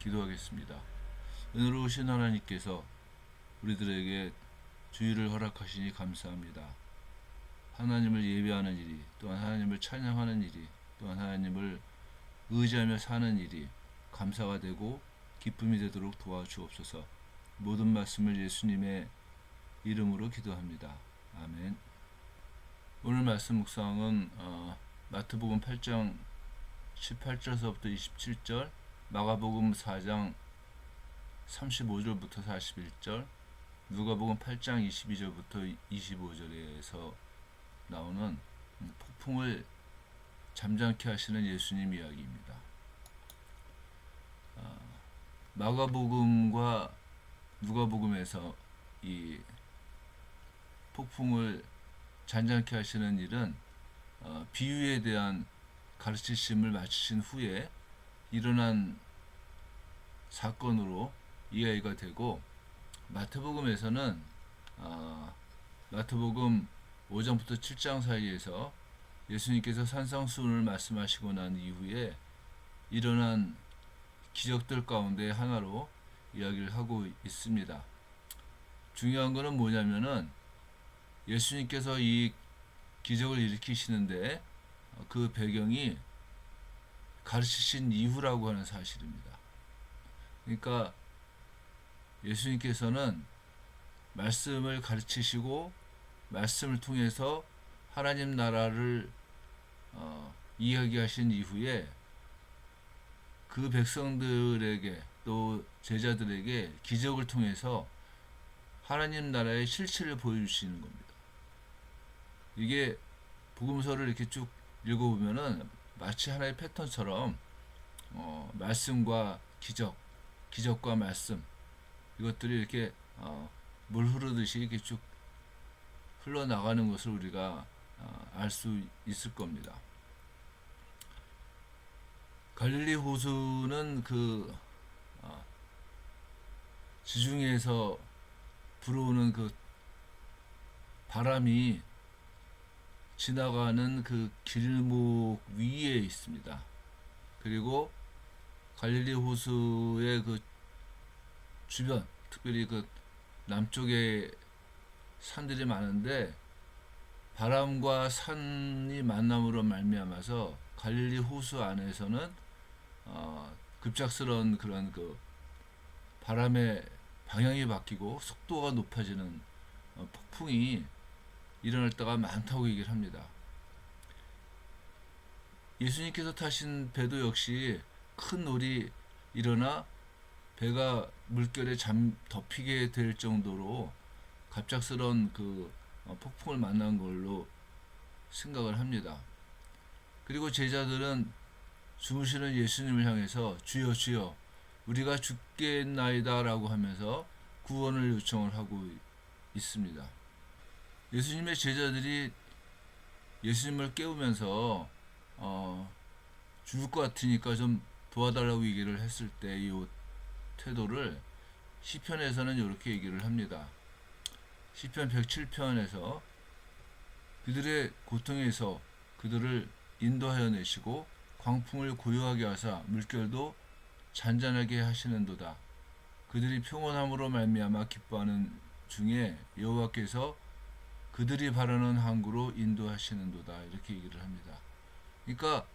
기도하겠습니다. 은혜로우신 하나님께서 우리들에게 주의를 허락하시니 감사합니다. 하나님을 예배하는 일이, 또한 하나님을 찬양하는 일이, 또한 하나님을 의지하며 사는 일이 감사가 되고 기쁨이 되도록 도와주옵소서. 모든 말씀을 예수님의 이름으로 기도합니다. 아멘. 오늘 말씀 묵상은 마태복음 8장 18절서부터 27절, 마가복음 4장 35절부터 41절, 누가복음 8장 22절부터 25절에서 나오는 폭풍을 잠잠케 하시는 예수님 이야기입니다. 마가복음과 누가복음에서 이 폭풍을 잠잠케 하시는 일은 비유에 대한 가르치심을 마치신 후에 일어난 사건으로 이해가 되고, 마태복음에서는 마태복음 5장부터 7장 사이에서 예수님께서 산상수훈을 말씀하시고 난 이후에 일어난 기적들 가운데 하나로 이야기를 하고 있습니다. 중요한 것은 뭐냐면은 예수님께서 이 기적을 일으키시는데 그 배경이 가르치신 이후라고 하는 사실입니다. 그러니까 예수님께서는 말씀을 가르치시고 말씀을 통해서 하나님 나라를 이야기하신 이후에 그 백성들에게 또 제자들에게 기적을 통해서 하나님 나라의 실체를 보여주시는 겁니다. 이게 복음서를 이렇게 쭉 읽어보면은 마치 하나의 패턴처럼 말씀과 기적, 기적과 말씀, 이것들이 이렇게 물 흐르듯이 이렇게 쭉 흘러나가는 것을 우리가 알 수 있을 겁니다. 갈릴리 호수는 그 지중해에서 불어오는 그 바람이 지나가는 그 길목 위에 있습니다. 그리고 갈릴리 호수의 그 주변, 특별히 그 남쪽에 산들이 많은데 바람과 산이 만남으로 말미암아서 갈릴리 호수 안에서는 급작스러운 그런 그 바람의 방향이 바뀌고 속도가 높아지는 폭풍이 일어날 때가 많다고 얘기를 합니다. 예수님께서 타신 배도 역시 큰 놀이 일어나 배가 물결에 덮이게 될 정도로 갑작스러운 그 폭풍을 만난 걸로 생각을 합니다. 그리고 제자들은 주무시는 예수님을 향해서 주여 주여 우리가 죽겠나이다 라고 하면서 구원을 요청을 하고 있습니다. 예수님의 제자들이 예수님을 깨우면서 죽을 것 같으니까 좀 도와달라고 얘기를 했을 때 이 태도를 시편에서는 이렇게 얘기를 합니다. 시편 107편에서 그들의 고통에서 그들을 인도하여 내시고 광풍을 고요하게 하사 물결도 잔잔하게 하시는도다. 그들이 평온함으로 말미암아 기뻐하는 중에 여호와께서 그들이 바라는 항구로 인도하시는도다. 이렇게 얘기를 합니다. 그러니까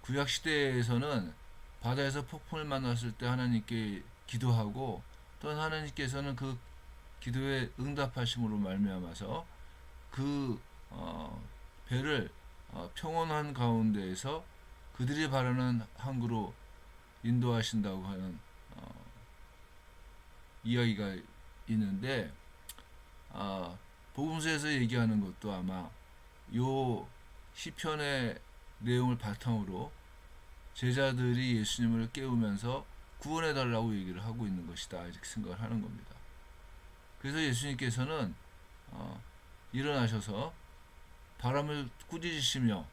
구약 시대에서는 바다에서 폭풍을 만났을 때 하나님께 기도하고 또 하나님께서는 그 기도에 응답하심으로 말미암아서 그 배를 평온한 가운데에서 그들이 바라는 항구로 인도하신다고 하는 이야기가 있는데 복음서에서 얘기하는 것도 아마 요 시편의 내용을 바탕으로 제자들이 예수님을 깨우면서 구원해 달라고 얘기를 하고 있는 것이다 이렇게 생각을 하는 겁니다. 그래서 예수님께서는 일어나셔서 바람을 꾸짖으시며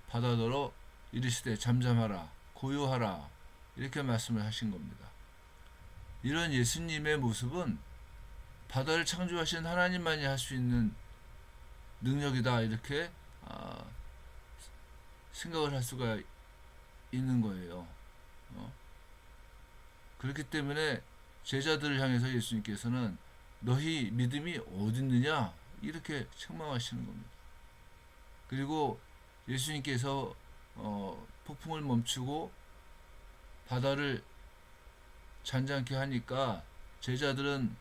바다더러 이르시되 잠잠하라 고요하라 이렇게 말씀을 하신 겁니다. 이런 예수님의 모습은 바다를 창조하신 하나님만이 할 수 있는 능력이다 이렇게 생각을 할 수가 있는 거예요. 그렇기 때문에 제자들을 향해서 예수님께서는 너희 믿음이 어디 있느냐 이렇게 책망하시는 겁니다. 그리고 예수님께서 폭풍을 멈추고 바다를 잔잔케 하니까 제자들은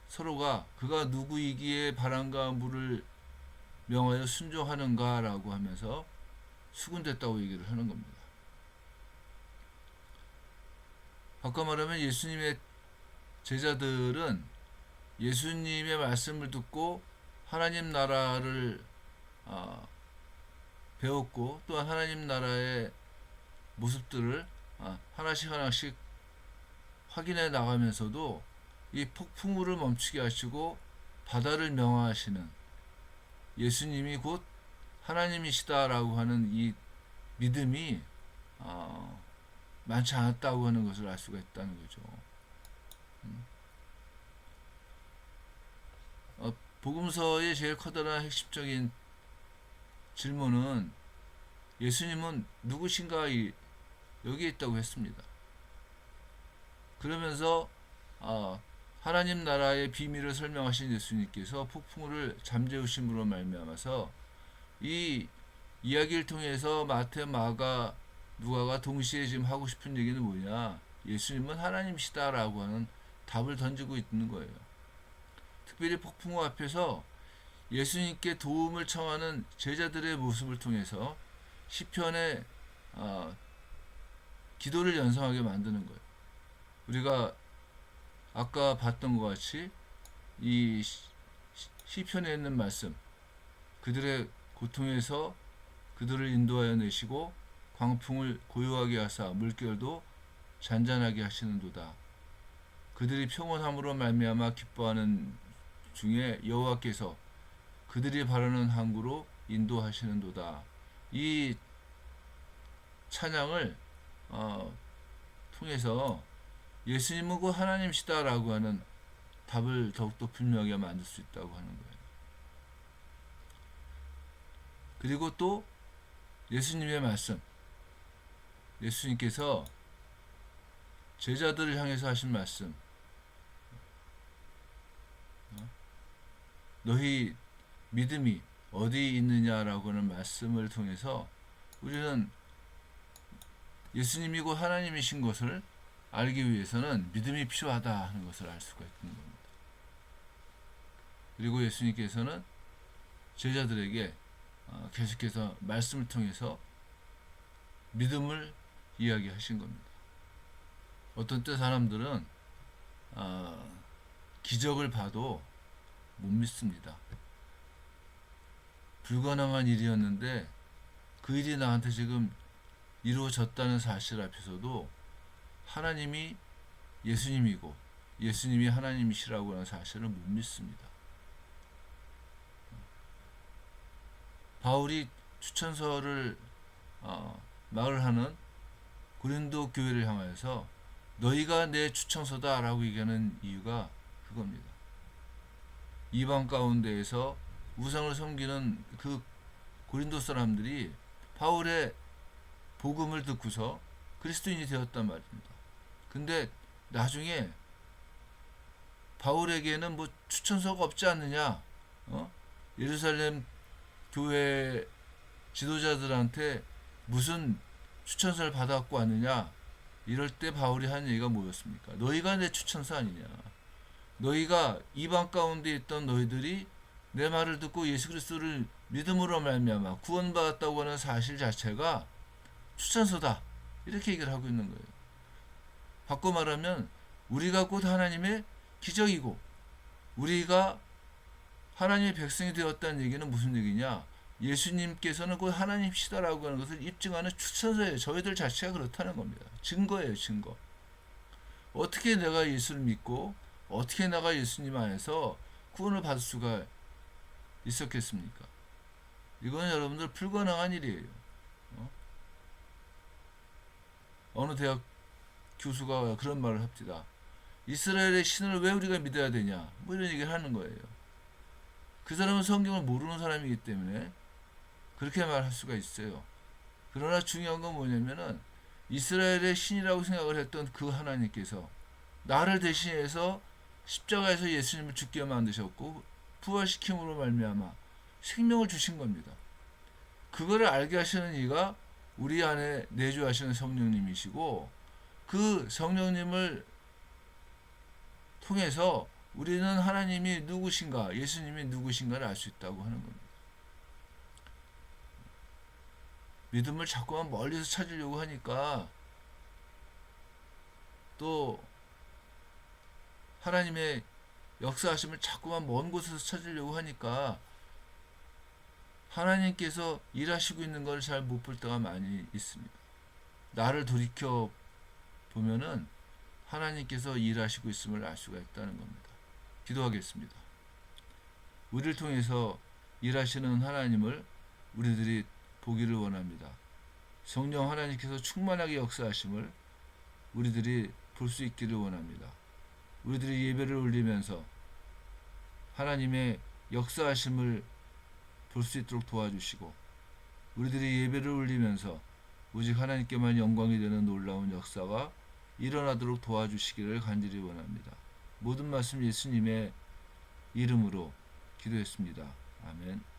서로가 그가 누구이기에 바람과 물을 명하여 순종하는가라고 하면서 수군댔다고 얘기를 하는 겁니다. 바꿔 말하면 예수님의 제자들은 예수님의 말씀을 듣고 하나님 나라를 배웠고 또한 하나님 나라의 모습들을 하나씩 하나씩 확인해 나가면서도 이 폭풍우를 멈추게 하시고 바다를 명하시는 예수님이 곧 하나님이시다라고 하는 이 믿음이 많지 않았다고 하는 것을 알 수가 있다는 거죠. 복음서의 제일 커다란 핵심적인 질문은 예수님은 누구신가 여기에 있다고 했습니다. 그러면서 하나님 나라의 비밀을 설명하신 예수님께서 폭풍우를 잠재우심으로 말미암아서 이 이야기를 통해서 마태, 마가, 누가가 동시에 지금 하고 싶은 얘기는 뭐냐? 예수님은 하나님이시다라고 하는 답을 던지고 있는 거예요. 특별히 폭풍우 앞에서 예수님께 도움을 청하는 제자들의 모습을 통해서 시편의 기도를 연상하게 만드는 거예요. 우리가 아까 봤던 것 같이 이 시편에 있는 말씀, 그들의 고통에서 그들을 인도하여 내시고 광풍을 고요하게 하사 물결도 잔잔하게 하시는도다. 그들이 평온함으로 말미암아 기뻐하는 중에 여호와께서 그들이 바라는 항구로 인도하시는도다. 이 찬양을 통해서 예수님은 곧 하나님이시다라고 하는 답을 더욱더 분명하게 만들 수 있다고 하는 거예요. 그리고 또 예수님의 말씀, 예수님께서 제자들을 향해서 하신 말씀, 너희 믿음이 어디 있느냐라고 하는 말씀을 통해서 우리는 예수님이 곧 하나님이신 것을 알기 위해서는 믿음이 필요하다 하는 것을 알 수가 있는 겁니다. 그리고 예수님께서는 제자들에게 계속해서 말씀을 통해서 믿음을 이야기하신 겁니다. 어떤 때 사람들은 기적을 봐도 못 믿습니다. 불가능한 일이었는데 그 일이 나한테 지금 이루어졌다는 사실 앞에서도 하나님이 예수님이고 예수님이 하나님이시라고 하는 사실을 못 믿습니다. 바울이 추천서를 말을 하는 고린도 교회를 향하여서 너희가 내 추천서다라고 얘기하는 이유가 그겁니다. 이방 가운데에서 우상을 섬기는 그 고린도 사람들이 바울의 복음을 듣고서 그리스도인이 되었단 말입니다. 근데 나중에 바울에게는 뭐 추천서가 없지 않느냐? 예루살렘 교회 지도자들한테 무슨 추천서를 받아갖고 왔느냐? 이럴 때 바울이 한 얘기가 뭐였습니까? 너희가 내 추천서 아니냐? 너희가 이방 가운데 있던 너희들이 내 말을 듣고 예수 그리스도를 믿음으로 말미암아 구원받았다고 하는 사실 자체가 추천서다. 이렇게 얘기를 하고 있는 거예요. 바꿔 말하면 우리가 곧 하나님의 기적이고 우리가 하나님의 백성이 되었다는 얘기는 무슨 얘기냐? 예수님께서는 곧 하나님이시다라고 하는 것을 입증하는 추천서예요. 저희들 자체가 그렇다는 겁니다. 증거예요, 증거. 어떻게 내가 예수를 믿고 어떻게 내가 예수님 안에서 구원을 받을 수가 있었겠습니까? 이건 여러분들 불가능한 일이에요. 어느 대학 교수가 그런 말을 합니다. 이스라엘의 신을 왜 우리가 믿어야 되냐? 뭐 이런 얘기를 하는 거예요. 그 사람은 성경을 모르는 사람이기 때문에 그렇게 말할 수가 있어요. 그러나 중요한 건 뭐냐면은 이스라엘의 신이라고 생각을 했던 그 하나님께서 나를 대신해서 십자가에서 예수님을 죽게 만드셨고 부활시킴으로 말미암아 생명을 주신 겁니다. 그거를 알게 하시는 이가 우리 안에 내주하시는 성령님이시고, 그 성령님을 통해서 우리는 하나님이 누구신가, 예수님이 누구신가를 알 수 있다고 하는 겁니다. 믿음을 자꾸만 멀리서 찾으려고 하니까, 또 하나님의 역사하심을 자꾸만 먼 곳에서 찾으려고 하니까 하나님께서 일하시고 있는 걸 잘 못 볼 때가 많이 있습니다. 나를 돌이켜 보면은 하나님께서 일하시고 있음을 알 수가 있다는 겁니다. 기도하겠습니다. 우리를 통해서 일하시는 하나님을 우리들이 보기를 원합니다. 성령 하나님께서 충만하게 역사하심을 우리들이 볼 수 있기를 원합니다. 우리들이 예배를 올리면서 하나님의 역사하심을 볼 수 있도록 도와주시고, 우리들이 예배를 올리면서 오직 하나님께만 영광이 되는 놀라운 역사가 일어나도록 도와주시기를 간절히 원합니다. 모든 말씀 예수님의 이름으로 기도했습니다. 아멘.